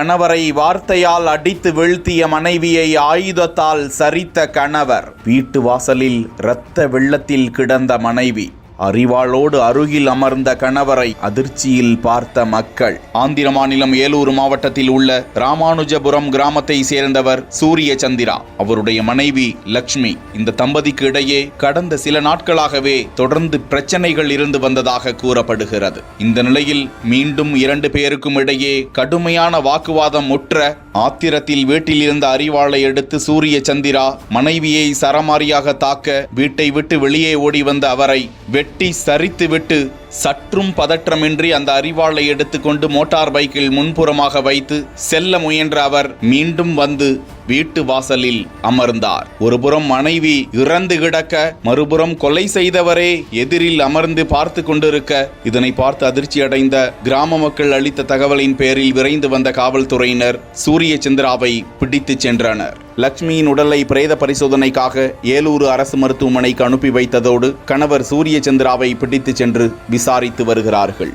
கணவரை வார்த்தையால் அடித்து வீழ்த்திய மனைவியை ஆயுதத்தால் சரித்த கணவர். வீட்டு வாசலில் இரத்த வெள்ளத்தில் கிடந்த மனைவி. அறிவாளோடு அருகில் அமர்ந்த கணவரை அதிர்ச்சியில் பார்த்த மக்கள். ஆந்திர மாநிலம் ஏலூர் மாவட்டத்தில் உள்ள ராமானுஜபுரம் கிராமத்தை சேர்ந்தவர் சூரிய சந்திரா, அவருடைய மனைவி லக்ஷ்மி. இந்த தம்பதிக்கு இடையே கடந்த சில நாட்களாகவே தொடர்ந்து பிரச்சனைகள் இருந்து வந்ததாக கூறப்படுகிறது. இந்த நிலையில் மீண்டும் 2 பேருக்கும் இடையே கடுமையான வாக்குவாதம் முற்ற ஆத்திரத்தில் வீட்டில் இருந்த அரிவாளை எடுத்து சூரிய சந்திரா மனைவியை சரமாரியாக தாக்க வீட்டை விட்டு வெளியே ஓடி வந்த அவரை வெட்டி சரித்துவிட்டு சற்றும் பதற்றமின்றி அந்த அரிவாளை எடுத்துக்கொண்டு மோட்டார் பைக்கில் முன்புறமாக வைத்து செல்ல முயன்ற அவர் மீண்டும் வந்து வீட்டு வாசலில் அமர்ந்தார். ஒருபுறம் மனைவி இறந்து கிடக்க, மறுபுறம் கொலை செய்தவரே எதிரில் அமர்ந்து பார்த்து கொண்டிருக்க, இதனை பார்த்து அதிர்ச்சி அடைந்த கிராம மக்கள் அளித்த தகவலின் பேரில் விரைந்து வந்த காவல்துறையினர் சூரிய சந்திராவை பிடித்து சென்றனர். லக்ஷ்மியின் உடலை பிரேத பரிசோதனைக்காக ஏலூர் அரசு மருத்துவமனைக்கு அனுப்பி வைத்ததோடு கணவர் சூரிய சந்திராவை பிடித்து சென்று விசாரித்து வருகிறார்கள்.